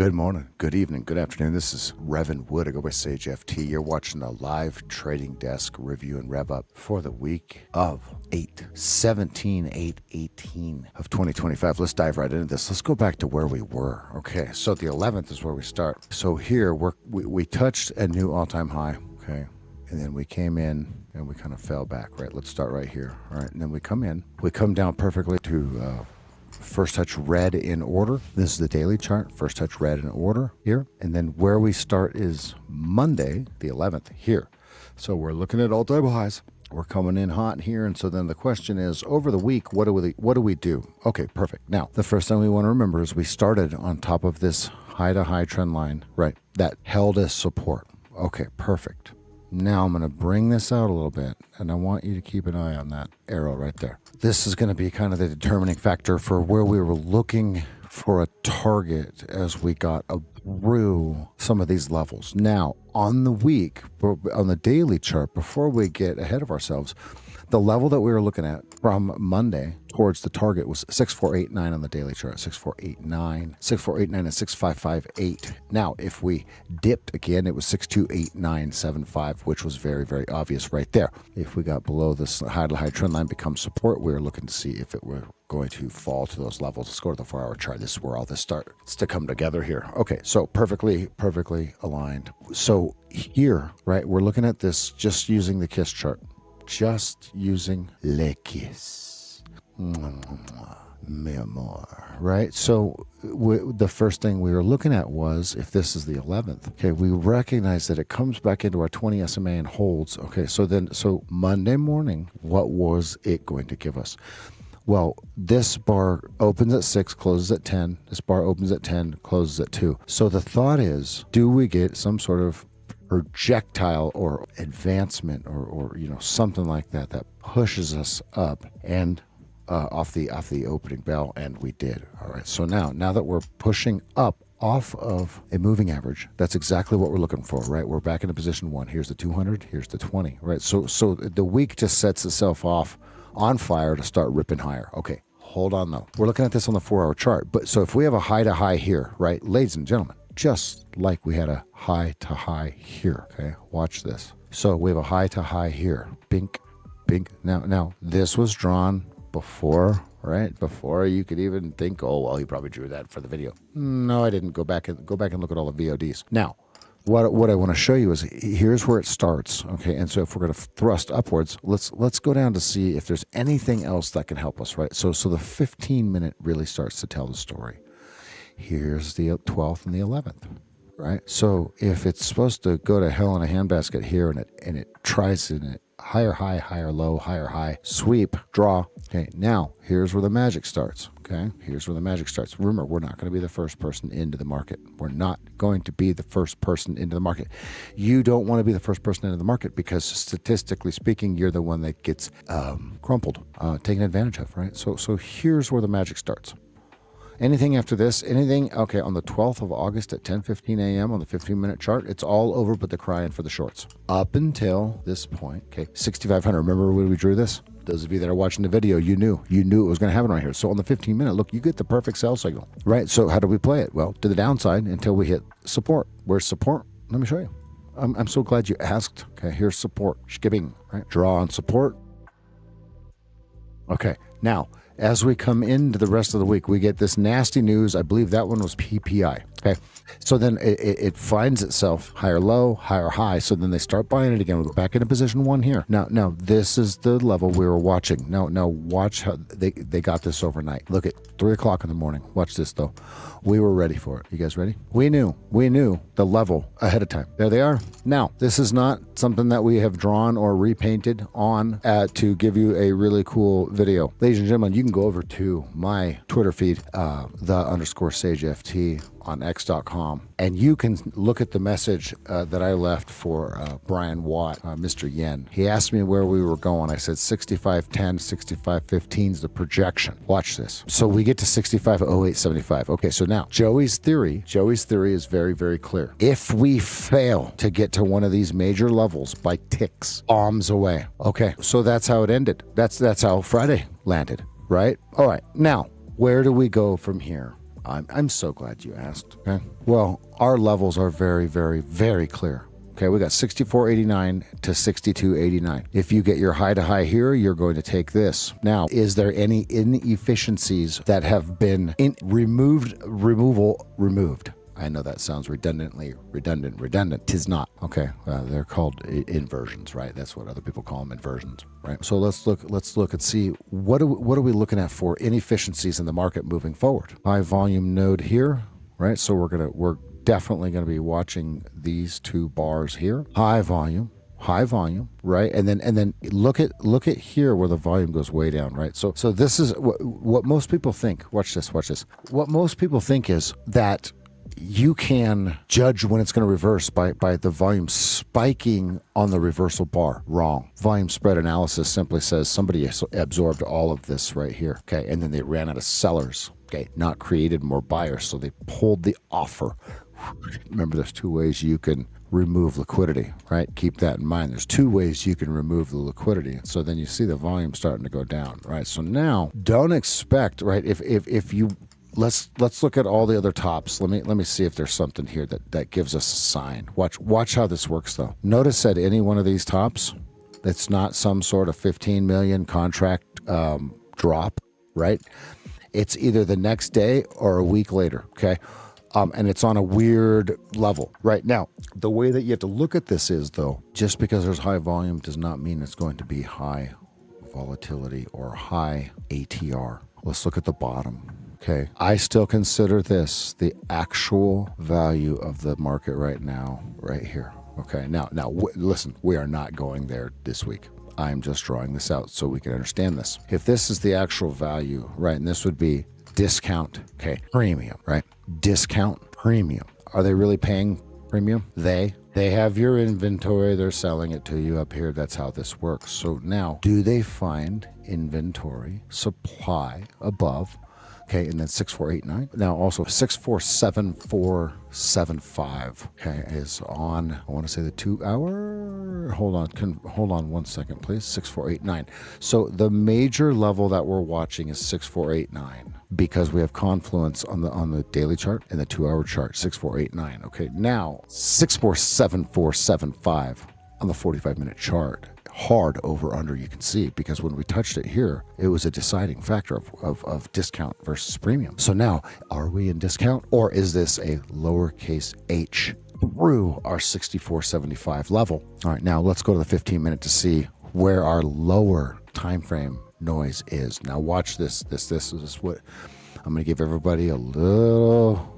Good morning, good evening, good afternoon. This is Rev Wood. I go by SageFT. You're watching the live trading desk review and Rev-Up for the week of 8/17/8/18 of 2025. Let's dive right into this. Let's go back to where we were. Okay, so the 11th is where we start. So here we touched a new all-time high. Okay, and then we came in and we kind of fell back. Right, let's start right here. All right, and then we come in. We come down perfectly to first touch red in order. This is the daily chart. First touch red in order here. And then where we start is Monday, the 11th here. So we're looking at all-time highs. We're coming in hot here. And so then the question is, over the week, what do we do? Okay, perfect. Now, the first thing we want to remember is we started on top of this high-to-high trend line, right? That held as support. Okay, perfect. Now I'm going to bring this out a little bit, and I want you to keep an eye on that arrow right there. This is going to be kind of the determining factor for where we were looking for a target as we got through some of these levels. Now, on the week, on the daily chart, before we get ahead of ourselves, the level that we were looking at from Monday towards the target was 6489 on the daily chart, 6489, 6489 and 6558. Now, if we dipped again, it was 628975, which was very, very obvious right there. If we got below this high-to-high trend line become support, we were looking to see if it were going to fall to those levels. Let's go to the 4-hour chart. This is where all this starts to come together here. Okay, so perfectly aligned. So here, right, we're looking at this just using the KISS chart. Just using le kiss, mi amor, right? So the first thing we were looking at was, if this is the 11th, okay, we recognize that it comes back into our 20 SMA and holds. Okay, so Monday morning, what was it going to give us? Well, this bar opens at 6, closes at 10. This bar opens at 10, closes at 2. So the thought is, do we get some sort of projectile or advancement or something like that pushes us up and off the opening bell? And we did. All right, so now that we're pushing up off of a moving average, that's exactly what we're looking for, right? We're back into position 1. Here's the 200, here's the 20, right? So the week just sets itself off on fire to start ripping higher. Okay, hold on though, we're looking at this on the 4-hour chart. But so if we have a high to high here, right, ladies and gentlemen, just like we had a high to high here. Okay, watch this. So we have a high to high here. Bink, bink. Now this was drawn before, right? Before you could even think, oh well, he probably drew that for the video. No, I didn't. Go back and look at all the VODs. Now, what I want to show you is here's where it starts. Okay, and so if we're going to thrust upwards, let's go down to see if there's anything else that can help us, right? So the 15-minute really starts to tell the story. Here's the 12th and the 11th, right? So if it's supposed to go to hell in a handbasket here and it tries in it, higher high, higher low, higher high, sweep, draw. Okay, now here's where the magic starts. Okay, here's where the magic starts. Remember, we're not going to be the first person into the market. We're not going to be the first person into the market. You don't want to be the first person into the market because statistically speaking, you're the one that gets crumpled, taken advantage of, right? So here's where the magic starts. Anything after this, okay, on the 12th of August at 10:15 a.m. on the 15-minute chart, it's all over but the crying for the shorts. Up until this point, okay, 6,500. Remember when we drew this? Those of you that are watching the video, you knew it was going to happen right here. So on the 15-minute, look, you get the perfect sell signal, right? So how do we play it? Well, to the downside until we hit support. Where's support? Let me show you. I'm so glad you asked. Okay, here's support. Skipping, right? Draw on support. Okay, now, as we come into the rest of the week, we get this nasty news. I believe that one was PPI. Okay. So then it finds itself higher low, higher high. So then they start buying it again. We're back into position 1 here. Now this is the level we were watching. Now watch how they got this overnight. Look at 3 o'clock in the morning. Watch this though. We were ready for it. You guys ready? We knew the level ahead of time. There they are. Now, this is not something that we have drawn or repainted on to give you a really cool video. Ladies and gentlemen, you can go over to my Twitter feed, _SageFT on x.com, and you can look at the message that I left for Brian Watt, Mr. Yen. He asked me where we were going. I said 65.10, 65.15 is the projection. Watch this. So we get to 65.0875. Okay, so now Joey's theory is very, very clear. If we fail to get to one of these major levels by ticks, bombs away. Okay, so that's how it ended. That's how Friday landed, right? All right, now where do we go from here? I'm so glad you asked. Okay. Well, our levels are very, very, very clear. Okay, we got 64.89 to 62.89. If you get your high to high here, you're going to take this. Now, is there any inefficiencies that have been removed? I know that sounds redundant. Tis not. Okay, they're called inversions, right? That's what other people call them, inversions, right? So let's look and see what are we looking at for inefficiencies in the market moving forward. High volume node here, right? So we're definitely going to be watching these two bars here. High volume, right? And then look at here where the volume goes way down, right? So this is what most people think. Watch this. What most people think is that you can judge when it's going to reverse by the volume spiking on the reversal bar. Wrong. Volume spread analysis simply says somebody absorbed all of this right here. Okay. And then they ran out of sellers. Okay. Not created more buyers. So they pulled the offer. Remember, there's two ways you can remove liquidity, right? Keep that in mind. There's two ways you can remove the liquidity. So then you see the volume starting to go down, right? So now don't expect, right? If you let's look at all the other tops. Let me see if there's something here that gives us a sign. Watch how this works though. Notice that any one of these tops, it's not some sort of 15 million contract drop, right? It's either the next day or a week later, okay? And it's on a weird level right now. The way that you have to look at this is though, just because there's high volume does not mean it's going to be high volatility or high ATR. Let's look at the bottom. Okay, I still consider this the actual value of the market right now, right here. Okay, now listen, we are not going there this week. I'm just drawing this out so we can understand this. If this is the actual value, right, and this would be discount, okay, premium, right? Discount premium. Are they really paying premium? They have your inventory, they're selling it to you up here. That's how this works. So now, do they find inventory supply above? Okay, and then 6489. Now also 647475. Okay, is on, I want to say the 2 hour. Hold on 1 second, please. 6489. So the major level that we're watching is 6489 because we have confluence on the daily chart and the 2 hour chart. 6489. Okay, now 647475 on the 45-minute chart. Hard over under, you can see, because when we touched it here, it was a deciding factor of discount versus premium. So now, are we in discount, or is this a lowercase h through our 64.75 level? All right, now let's go to the 15-minute to see where our lower time frame noise is. Now watch this. This is what I'm going to give everybody a little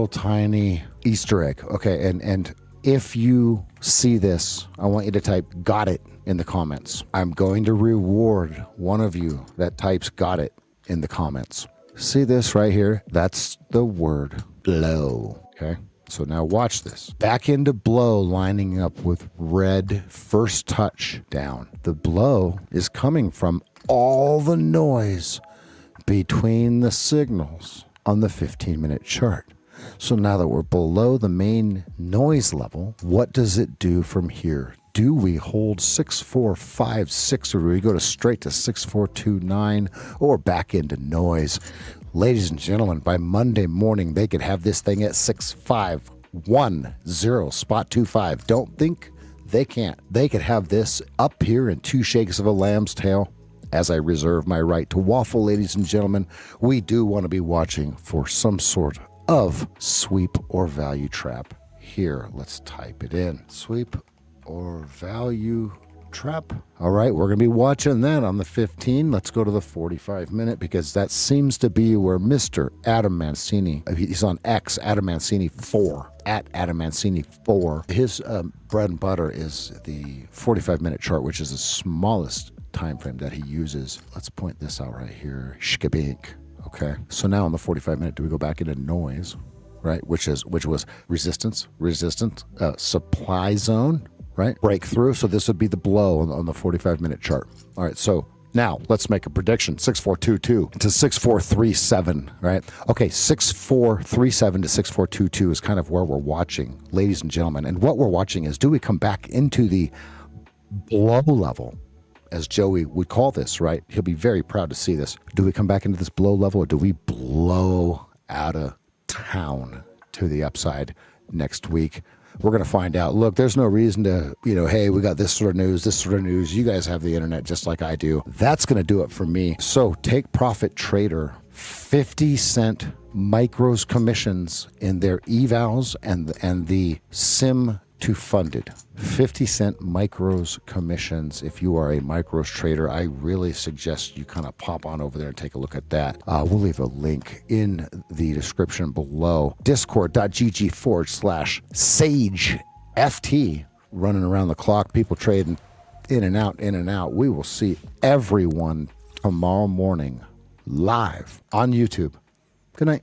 tiny Easter egg. Okay, and if you see this, I want you to type "got it" in the comments. I'm going to reward one of you that types "got it" in the comments. See this right here? That's the word blow. Okay, so now watch this. Back into blow lining up with red first touch down. The blow is coming from all the noise between the signals on the 15-minute chart. So now that we're below the main noise level, what does it do from here? Do we hold 6456 or do we go straight to 6429 or back into noise? Ladies and gentlemen, by Monday morning, they could have this thing at 6510, spot 25. Don't think they can't. They could have this up here in 2 shakes of a lamb's tail. As I reserve my right to waffle, ladies and gentlemen, we do want to be watching for some sort of sweep or value trap here. Let's type it in. Sweep or value trap. All right, we're going to be watching that on the 15. Let's go to the 45-minute because that seems to be where Mr. Adam Mancini, he's on X, Adam Mancini 4, at Adam Mancini 4. His bread and butter is the 45-minute chart, which is the smallest time frame that he uses. Let's point this out right here. Shkabink. Okay, so now on the 45-minute, do we go back into noise, right? Which was resistance, supply zone, right? Breakthrough. So this would be the blow on the 45-minute chart. All right, so now let's make a prediction. 6422 to 6437, right? Okay, 6437 to 6422 is kind of where we're watching, ladies and gentlemen. And what we're watching is, do we come back into the blow level as Joey would call this, right? He'll be very proud to see this. Do we come back into this blow level, or do we blow out of town to the upside next week? We're going to find out. Look, there's no reason to, hey, we got this sort of news, this sort of news. You guys have the internet just like I do. That's going to do it for me. So Take Profit Trader, 50-cent micros commissions in their evals and the sim to funded. 50-cent micros commissions. If you are a micros trader, I really suggest you kind of pop on over there and take a look at that. We'll leave a link in the description below. Discord.gg/SageFT, running around the clock, people trading in and out, in and out. We will see everyone tomorrow morning live on YouTube. Good night.